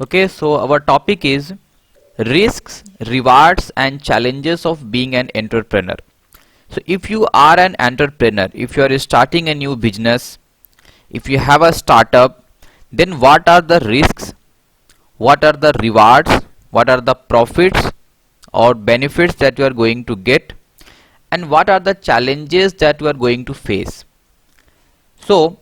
Okay, so our topic is risks, rewards and challenges of being an entrepreneur. So if you are an entrepreneur, if you are starting a new business, if you have a startup, then what are the risks, what are the rewards, what are the profits or benefits that you are going to get, and what are the challenges that you are going to face. So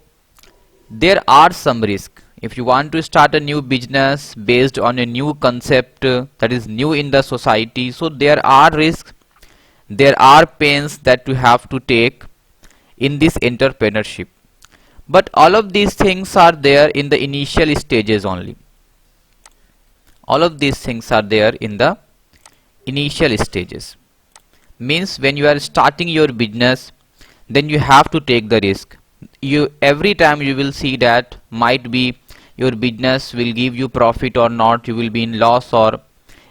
there are some risks. If you want to start a new business based on a new concept that is new in the society, so there are risks, there are pains that you have to take in this entrepreneurship. But all of these things are there in the initial stages only. All of these things are there in the initial stages. Means when you are starting your business, then you have to take the risk. You every time you will see that might be your business will give you profit or not, you will be in loss or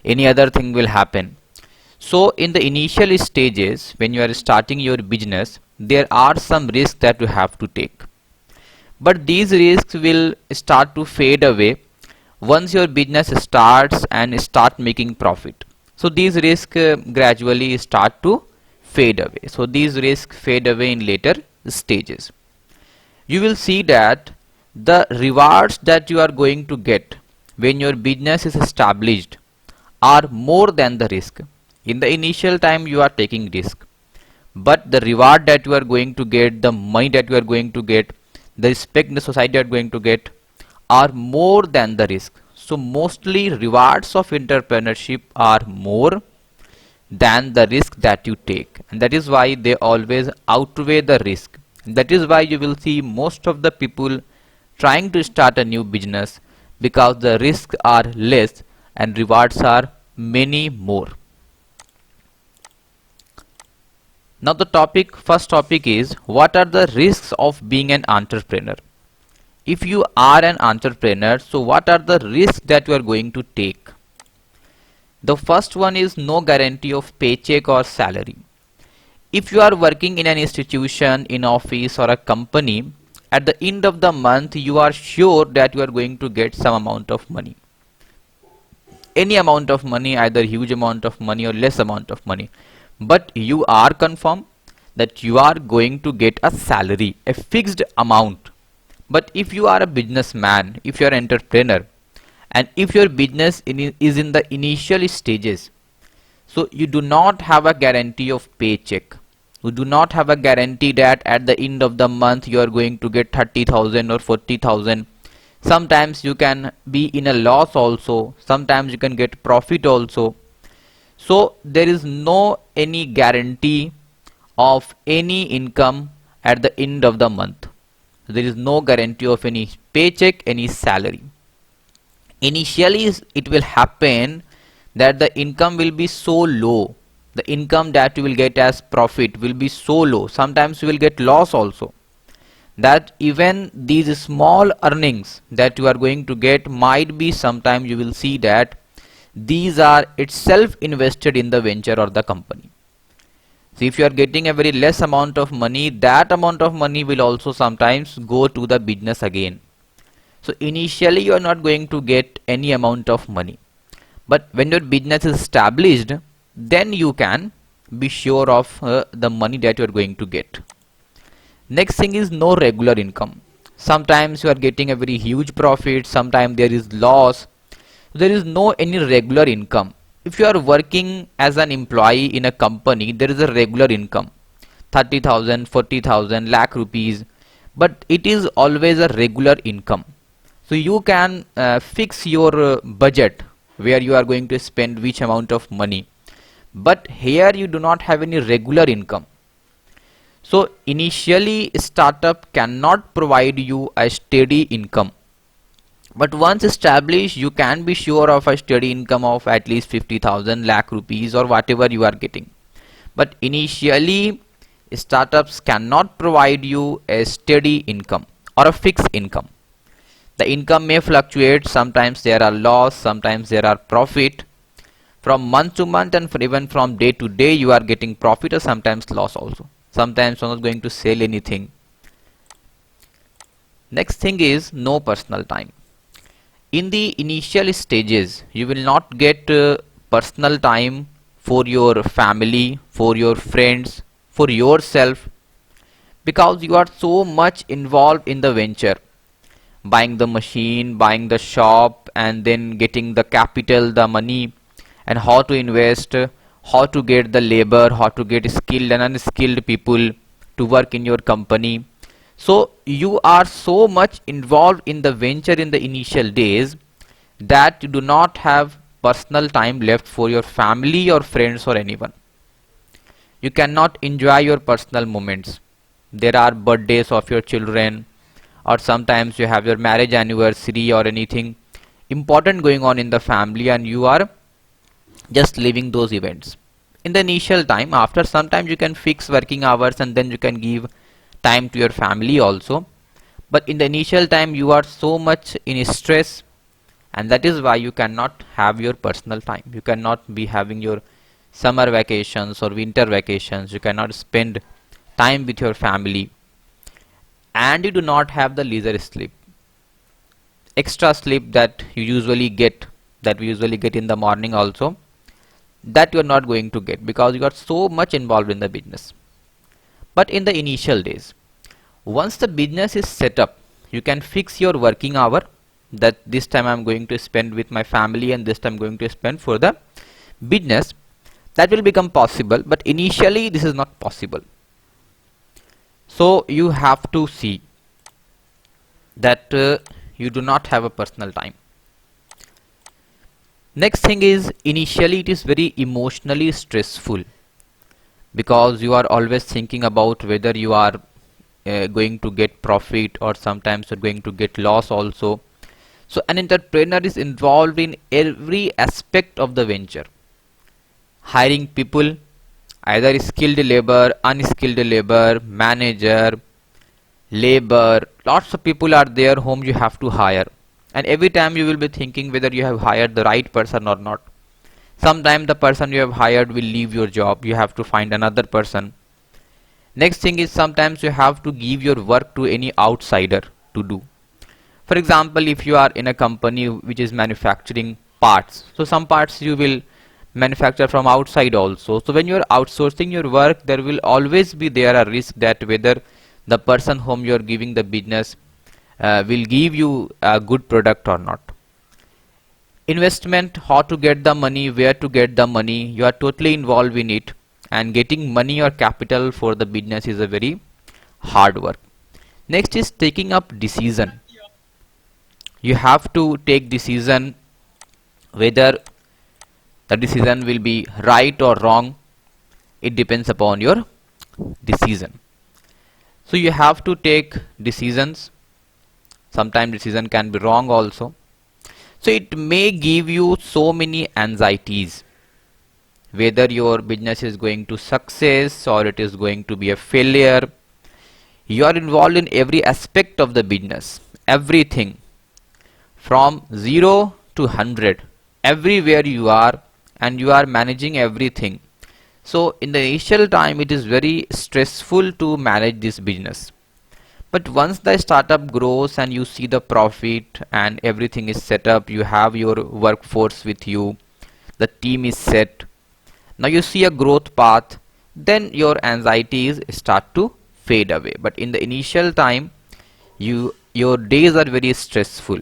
any other thing will happen. So in the initial stages when you are starting your business, there are some risks that you have to take, but these risks will start to fade away once your business starts and start making profit. So these risks gradually start to fade away. So these risks fade away in later stages. You will see that the rewards that you are going to get when your business is established are more than the risk. In the initial time you are taking risk, but the reward that you are going to get, the money that you are going to get, the respect in the society you are going to get are more than the risk. So mostly rewards of entrepreneurship are more than the risk that you take, and that is why they always outweigh the risk. That is why you will see most of the people trying to start a new business, because the risks are less and rewards are many more. Now the first topic is, what are the risks of being an entrepreneur? If you are an entrepreneur, so what are the risks that you are going to take? The first one is no guarantee of paycheck or salary. If you are working in an institution, in office or a company, at the end of the month you are sure that you are going to get some amount of money. Any amount of money, either huge amount of money or less amount of money. But you are confirmed that you are going to get a salary, a fixed amount. But if you are a businessman, if you are an entrepreneur, and if your business is in the initial stages, so you do not have a guarantee of paycheck. You do not have a guarantee that at the end of the month you are going to get 30,000 or 40,000. Sometimes you can be in a loss also. Sometimes you can get profit also. So there is no any guarantee of any income at the end of the month. There is no guarantee of any paycheck, any salary. Initially it will happen that the income will be so low. The income that you will get as profit will be so low. Sometimes you will get loss also. That even these small earnings that you are going to get might be, sometimes you will see that these are itself invested in the venture or the company. So if you are getting a very less amount of money, that amount of money will also sometimes go to the business again. So initially you are not going to get any amount of money, but when your business is established, then you can be sure of the money that you are going to get. Next thing is no regular income. Sometimes you are getting a very huge profit, sometimes there is loss. There is no any regular income. If you are working as an employee in a company, there is a regular income, 30,000, 40,000, lakh rupees, but it is always a regular income. So you can fix your budget where you are going to spend which amount of money, but here you do not have any regular income. So initially startup cannot provide you a steady income, but once established you can be sure of a steady income of at least 50,000, lakh rupees or whatever you are getting. But initially startups cannot provide you a steady income or a fixed income. The income may fluctuate. Sometimes there are loss, sometimes there are profit. From month to month and even from day to day you are getting profit or sometimes loss also. Sometimes you are not going to sell anything. Next thing is no personal time. In the initial stages, you will not get personal time for your family, for your friends, for yourself, because you are so much involved in the venture, buying the machine, buying the shop, and then getting the capital, the money, and how to invest, how to get the labor, how to get skilled and unskilled people to work in your company. So you are so much involved in the venture in the initial days that you do not have personal time left for your family or friends or anyone. You cannot enjoy your personal moments. There are birthdays of your children, or sometimes you have your marriage anniversary or anything important going on in the family, and you are just living those events. In the initial time, after some time you can fix working hours and then you can give time to your family also. But in the initial time you are so much in stress, and that is why you cannot have your personal time. You cannot be having your summer vacations or winter vacations. You cannot spend time with your family, and you do not have the leisure sleep, extra sleep that you usually get, that we usually get in the morning also, that you are not going to get because you are so much involved in the business. But in the initial days, once the business is set up, you can fix your working hour, that this time I am going to spend with my family and this time I am going to spend for the business. That will become possible, but initially this is not possible. So you have to see that you do not have a personal time. Next thing is, initially it is very emotionally stressful because you are always thinking about whether you are going to get profit, or sometimes you are going to get loss also. So an entrepreneur is involved in every aspect of the venture. Hiring people, either skilled labor, unskilled labor, manager, labor, lots of people are there whom you have to hire. And every time you will be thinking whether you have hired the right person or not. Sometimes the person you have hired will leave your job. You have to find another person. Next thing is, sometimes you have to give your work to any outsider to do. For example, if you are in a company which is manufacturing parts, so some parts you will manufacture from outside also. So when you are outsourcing your work, there will always be there a risk that whether the person whom you are giving the business will give you a good product or not. Investment, how to get the money, where to get the money, you are totally involved in it, and getting money or capital for the business is a very hard work. Next is taking up decision. You have to take decision whether the decision will be right or wrong. It depends upon your decision. So you have to take decisions. Sometimes decision can be wrong also. So it may give you so many anxieties, whether your business is going to success or it is going to be a failure. You are involved in every aspect of the business, everything from 0 to 100, everywhere you are, and you are managing everything. So in the initial time it is very stressful to manage this business. But once the startup grows and you see the profit and everything is set up, you have your workforce with you, the team is set, now you see a growth path, then your anxieties start to fade away. But in the initial time, your days are very stressful.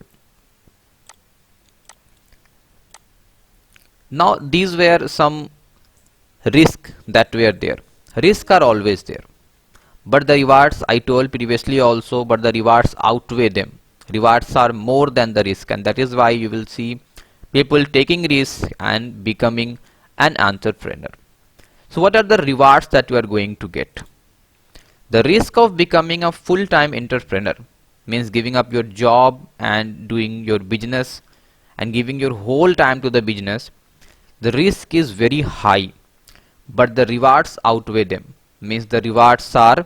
Now these were some risks that were there. Risks are always there, but the rewards, I told previously also, but the rewards outweigh them. Rewards are more than the risk, and that is why you will see people taking risks and becoming an entrepreneur. So what are the rewards that you are going to get? The risk of becoming a full-time entrepreneur means giving up your job and doing your business and giving your whole time to the business. The risk is very high, but the rewards outweigh them, means the rewards are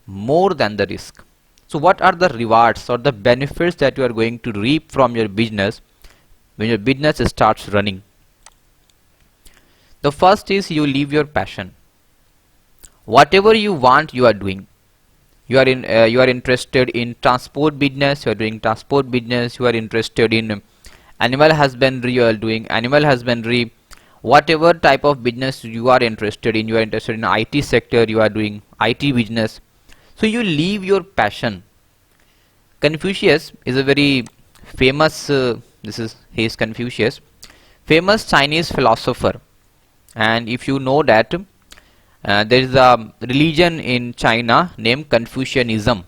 more than the risk. So what are the rewards or the benefits that you are going to reap from your business when your business starts running? The first is, you live your passion. Whatever you want, you are doing. You are interested in transport business, you are doing transport business. You are interested in animal husbandry, you are doing animal husbandry, whatever type of business you are interested in. You are interested in IT sector, you are doing IT business. So you leave your passion. Confucius is a very famous, he is Confucius, famous Chinese philosopher. And if you know that there is a religion in China named Confucianism.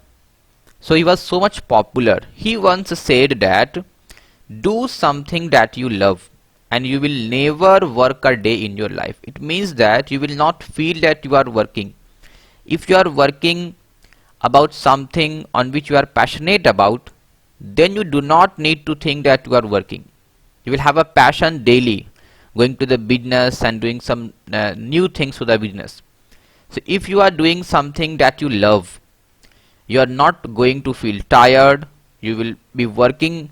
So he was so much popular. He once said that do something that you love and you will never work a day in your life. It means that you will not feel that you are working. If you are working about something on which you are passionate about, then you do not need to think that you are working. You will have a passion daily, going to the business and doing some new things to the business. So if you are doing something that you love, you are not going to feel tired. You will be working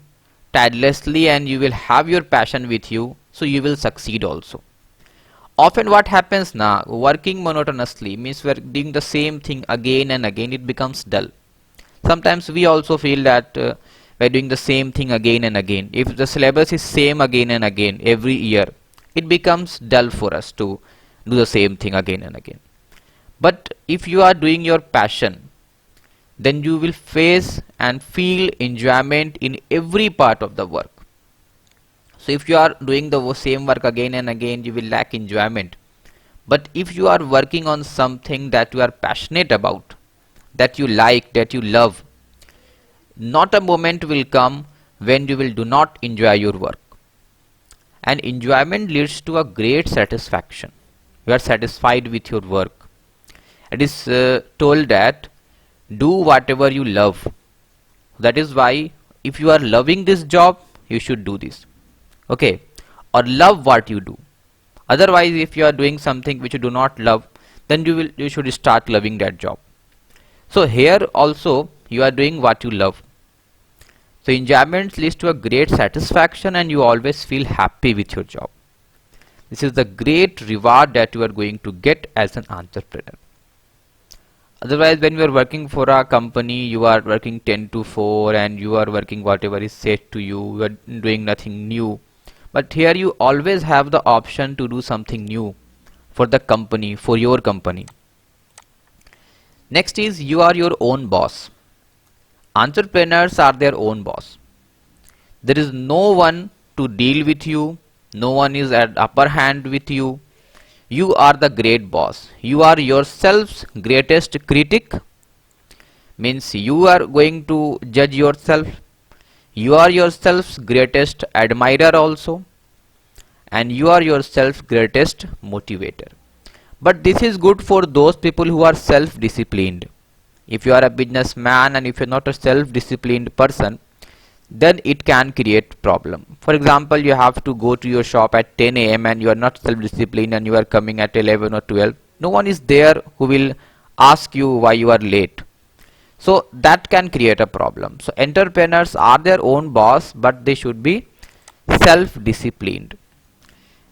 tirelessly and you will have your passion with you, so you will succeed also. Often what happens now, working monotonously means we are doing the same thing again and again, it becomes dull. Sometimes we also feel that we are doing the same thing again and again. If the syllabus is same again and again every year, it becomes dull for us to do the same thing again and again. But if you are doing your passion, then you will face and feel enjoyment in every part of the work. So if you are doing the same work again and again, you will lack enjoyment. But if you are working on something that you are passionate about, that you like, that you love, not a moment will come when you will do not enjoy your work. And enjoyment leads to a great satisfaction. You are satisfied with your work. It is told that do whatever you love. That is why if you are loving this job, you should do this. Okay, or love what you do. Otherwise, if you are doing something which you do not love, then you should start loving that job. So here also you are doing what you love. So enjoyment leads to a great satisfaction and you always feel happy with your job. This is the great reward that you are going to get as an entrepreneur. Otherwise, when you are working for a company, you are working 10 to 4 and you are working whatever is said to you, you are doing nothing new. But here you always have the option to do something new for the company, for your company. Next is you are your own boss. Entrepreneurs are their own boss. There is no one to deal with you, no one is at upper hand with you. You are the great boss. You are yourself's greatest critic. Means you are going to judge yourself. You are yourself's greatest admirer also. And you are yourself's greatest motivator. But this is good for those people who are self-disciplined. If you are a businessman and if you are not a self-disciplined person, then it can create problem. For example, you have to go to your shop at 10 a.m. and you are not self-disciplined and you are coming at 11 or 12. No one is there who will ask you why you are late. So that can create a problem. So entrepreneurs are their own boss, but they should be self-disciplined.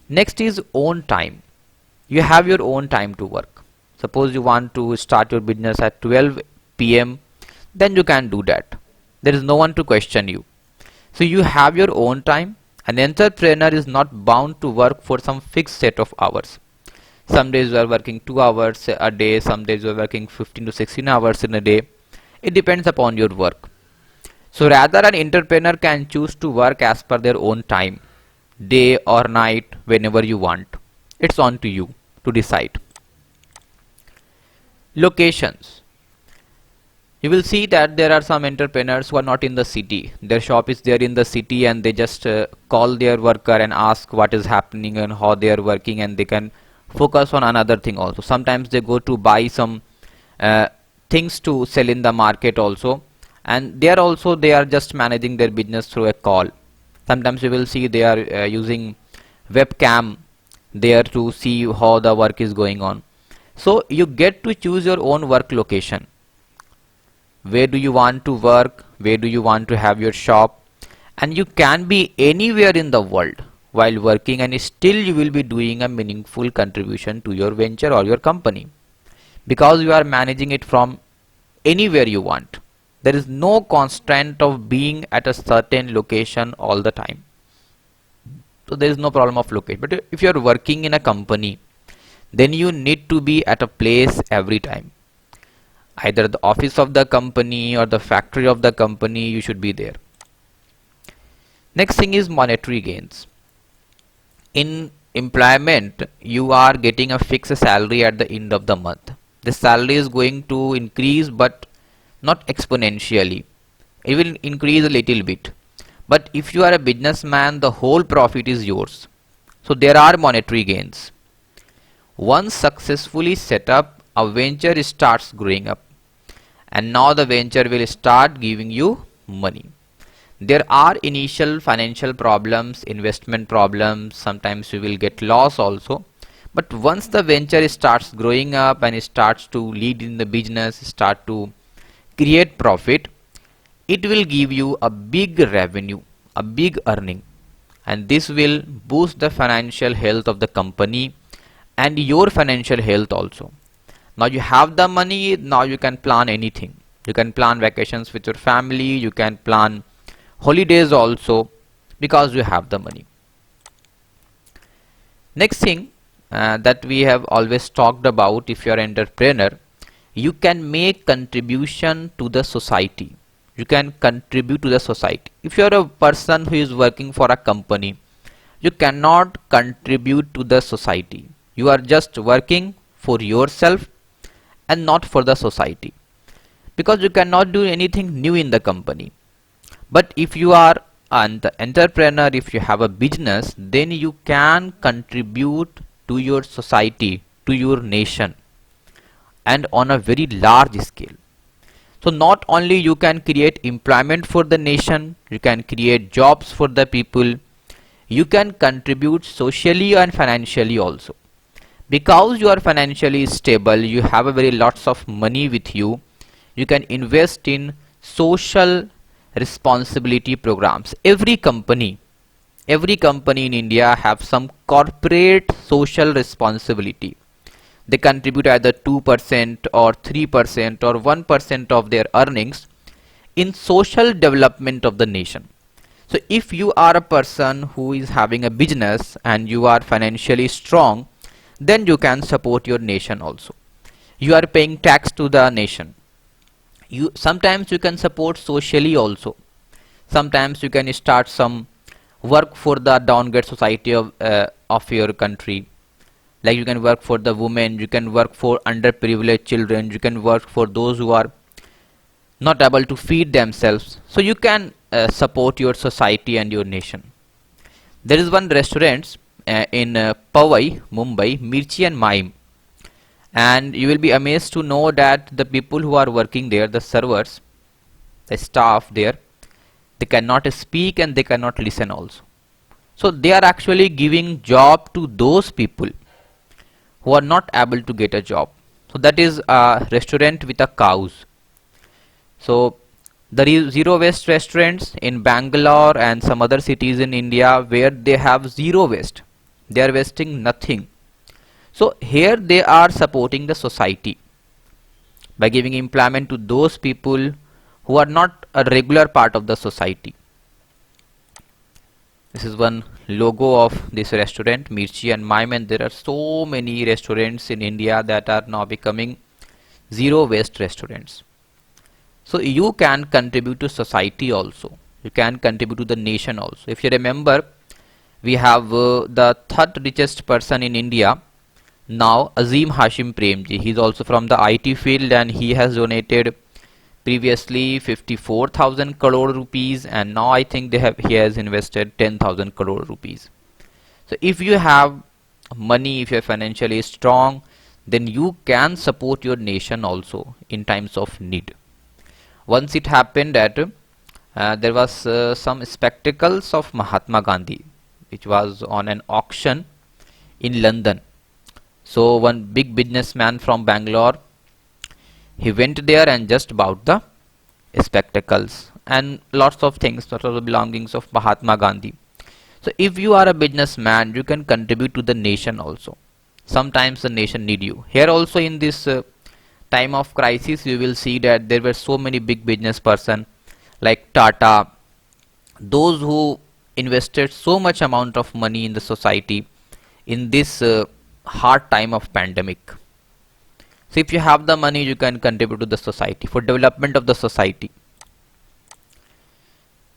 Next is own time. You have your own time to work. Suppose you want to start your business at 12 p.m. then you can do that. There is no one to question you. So you have your own time. An entrepreneur is not bound to work for some fixed set of hours. Some days you are working 2 hours a day, some days you are working 15 to 16 hours in a day. It depends upon your work. So rather an entrepreneur can choose to work as per their own time, day or night, whenever you want. It's on to you to decide. Locations. You will see that there are some entrepreneurs who are not in the city. Their shop is there in the city and they just call their worker and ask what is happening and how they are working, and they can focus on another thing also. Sometimes they go to buy some things to sell in the market also, and there also they are just managing their business through a call. Sometimes you will see they are using webcam there to see how the work is going on. So you get to choose your own work location. Where do you want to work? Where do you want to have your shop? And you can be anywhere in the world while working, and still you will be doing a meaningful contribution to your venture or your company, because you are managing it from anywhere you want. There is no constraint of being at a certain location all the time. So there is no problem of location. But if you are working in a company, then you need to be at a place every time. Either the office of the company or the factory of the company, you should be there. Next thing is monetary gains. In employment, you are getting a fixed salary at the end of the month. The salary is going to increase, but not exponentially. It will increase a little bit. But if you are a businessman, the whole profit is yours. So there are monetary gains. Once successfully set up, a venture starts growing up. And now the venture will start giving you money. There are initial financial problems, investment problems, sometimes you will get loss also. But once the venture starts growing up and it starts to lead in the business, start to create profit, it will give you a big revenue, a big earning. And this will boost the financial health of the company and your financial health also. Now you have the money, now you can plan anything. You can plan vacations with your family, you can plan holidays also, because you have the money. Next thing that we have always talked about, if you are an entrepreneur, you can make contribution to the society. You can contribute to the society. If you are a person who is working for a company, you cannot contribute to the society. You are just working for yourself and not for the society, because you cannot do anything new in the company. But if you are an entrepreneur, if you have a business, then you can contribute to your society, to your nation, and on a very large scale. So not only you can create employment for the nation, you can create jobs for the people, you can contribute socially and financially also. Because you are financially stable, you have a very lots of money with you, you can invest in social responsibility programs. Every company in India have some corporate social responsibility. They contribute either 2% or 3% or 1% of their earnings in social development of the nation. So if you are a person who is having a business and you are financially strong, then you can support your nation also. You are paying tax to the nation. Sometimes you can support socially also. Sometimes you can start some work for the downgraded society of your country. Like you can work for the women, you can work for underprivileged children, you can work for those who are not able to feed themselves. So you can support your society and your nation. There is one restaurant in Powai, Mumbai, Mirchi and Mime. And you will be amazed to know that the people who are working there, the servers, the staff there, they cannot speak and they cannot listen also. So they are actually giving job to those people who are not able to get a job. So that is a restaurant with a cows. So there is zero waste restaurants in Bangalore and some other cities in India where they have zero waste. They are wasting nothing. So here they are supporting the society by giving employment to those people who are not a regular part of the society. This is one logo of this restaurant, Mirchi and Mime, and there are so many restaurants in India that are now becoming zero waste restaurants. So you can contribute to society also. You can contribute to the nation also. If you remember, we have the third richest person in India now, Azim Hashim Premji. He is also from the IT field and he has donated previously 54,000 crore rupees, and now I think he has invested 10,000 crore rupees. So if you have money, if you are financially strong, then you can support your nation also in times of need. Once it happened that there was some spectacles of Mahatma Gandhi which was on an auction in London. So one big businessman from Bangalore, he went there and just bought the spectacles and lots of things, lots of the belongings of Mahatma Gandhi. So if you are a businessman, you can contribute to the nation also. Sometimes the nation need you. Here also in this time of crisis, you will see that there were so many big business person like Tata, those who invested so much amount of money in the society in this hard time of pandemic. So if you have the money, you can contribute to the society for development of the society.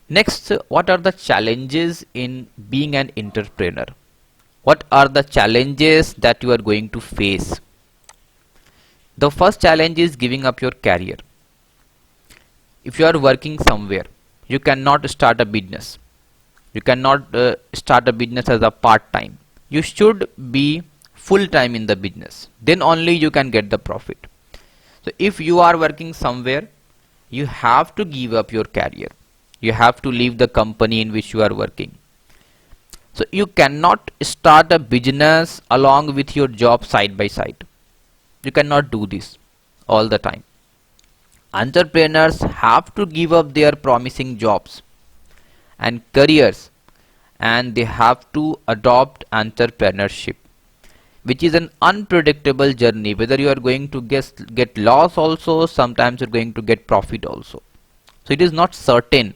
Next, what are the challenges in being an entrepreneur? What are the challenges that you are going to face? The first challenge is giving up your career. If you are working somewhere, you cannot start a business. You cannot start a business as a part-time. You should be full-time in the business. Then only you can get the profit. So if you are working somewhere, you have to give up your career. You have to leave the company in which you are working. So you cannot start a business along with your job side by side. You cannot do this all the time. Entrepreneurs have to give up their promising jobs and careers, and they have to adopt entrepreneurship, which is an unpredictable journey. Whether you are going to get loss also, sometimes you're going to get profit also. So it is not certain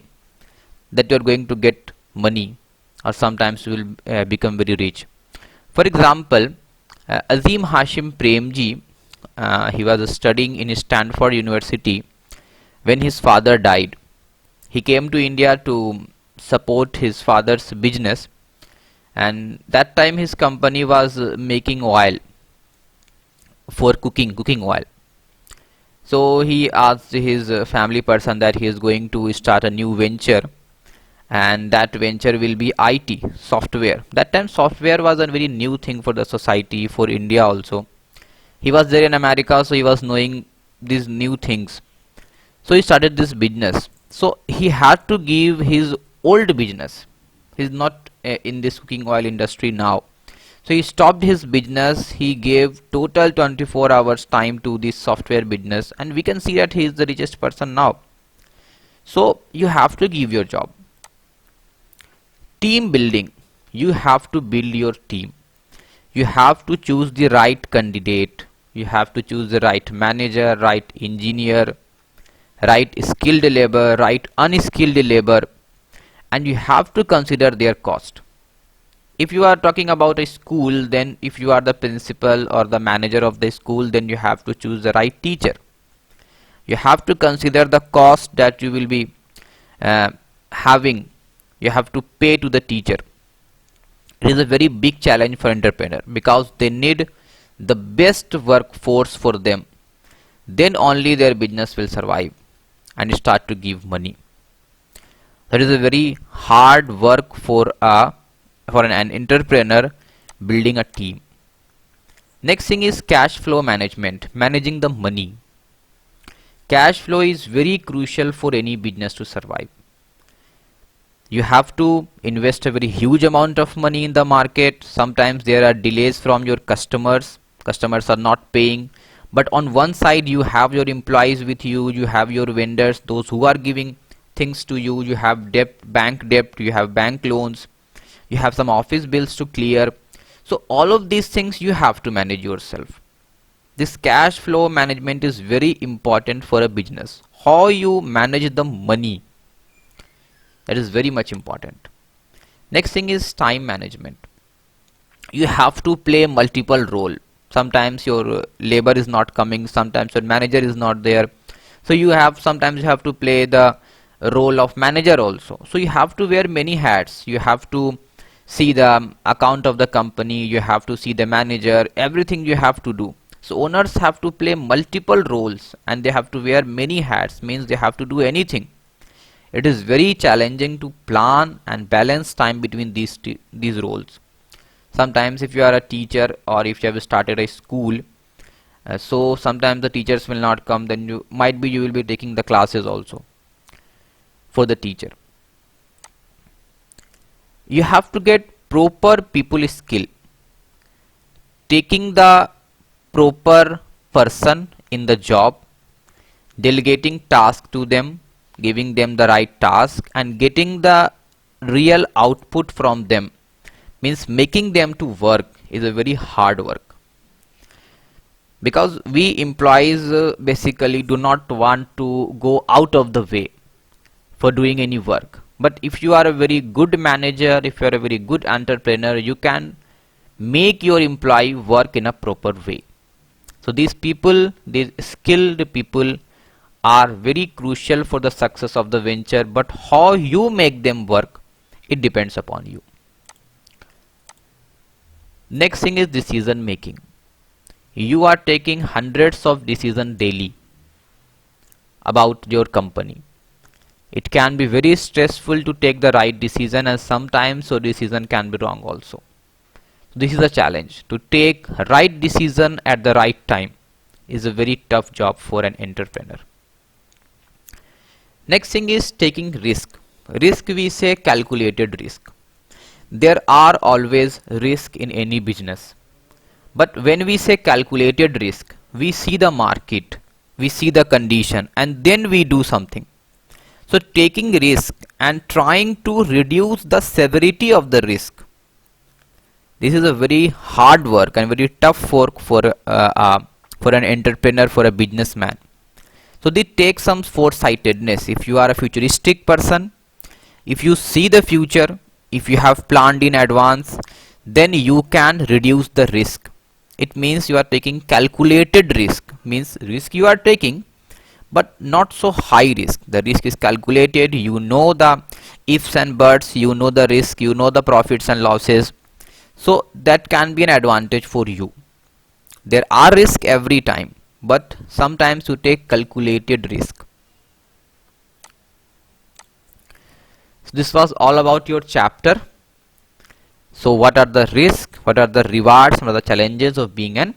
that you're going to get money, or sometimes you will become very rich. For example, Azim Hashim Premji, he was studying in Stanford University when his father died. He came to India to support his father's business, and that time his company was making oil for cooking oil. So he asked his family person that he is going to start a new venture, and that venture will be IT, software. That time software was a very new thing for the society, for India also. He was there in America, so he was knowing these new things. So he started this business. So he had to give his old business. He's not in this cooking oil industry now. So he stopped his business. He gave total 24 hours time to this software business, and we can see that he is the richest person now. So you have to give your job. Team building. You have to build your team. You have to choose the right candidate. You have to choose the right manager, right engineer, right skilled labor, right unskilled labor, and you have to consider their cost. If you are talking about a school, then if you are the principal or the manager of the school, then you have to choose the right teacher. You have to consider the cost that you will be having. You have to pay to the teacher. It is a very big challenge for entrepreneur, because they need the best workforce for them. Then only their business will survive and start to give money. That is a very hard work for an entrepreneur, building a team. Next thing is cash flow management, managing the money. Cash flow is very crucial for any business to survive. You have to invest a very huge amount of money in the market. Sometimes there are delays from your customers. Customers are not paying. But on one side you have your employees with you, you have your vendors, those who are giving things to you, you have debt, bank debt, you have bank loans, you have some office bills to clear. So all of these things you have to manage yourself. This cash flow management is very important for a business. How you manage the money, that is very much important. Next thing is time management. You have to play multiple role. Sometimes your labor is not coming, sometimes your manager is not there. So sometimes you have to play the role of manager also. So you have to wear many hats. You have to see the account of the company, you have to see the manager, everything you have to do. So owners have to play multiple roles, and they have to wear many hats, means they have to do anything. It is very challenging to plan and balance time between these roles. Sometimes if you are a teacher, or if you have started a school, so sometimes the teachers will not come, then you will be taking the classes also for the teacher. You have to get proper people skill. Taking the proper person in the job, delegating task to them, giving them the right task, and getting the real output from them, means making them to work, is a very hard work. Because we employees basically do not want to go out of the way for doing any work, But if you are a very good manager, if you are a very good entrepreneur, you can make your employee work in a proper way. So these people, these skilled people are very crucial for the success of the venture, but how you make them work, it depends upon you. Next thing is decision making. You are taking hundreds of decisions daily about your company. It can be very stressful to take the right decision, and sometimes your decision can be wrong also. This is a challenge. To take right decision at the right time is a very tough job for an entrepreneur. Next thing is taking risk. Risk, we say calculated risk. There are always risk in any business. But when we say calculated risk, we see the market, we see the condition, and then we do something. So taking risk and trying to reduce the severity of the risk, this is a very hard work and very tough work for an entrepreneur, for a businessman. So they take some foresightedness. If you are a futuristic person, if you see the future, if you have planned in advance, then you can reduce the risk. It means you are taking calculated risk, means risk you are taking, but not so high risk. The risk is calculated, you know the ifs and buts, you know the risk, you know the profits and losses. So that can be an advantage for you. There are risks every time, but sometimes you take calculated risk. So this was all about your chapter. So what are the risks, what are the rewards, what are the challenges of being an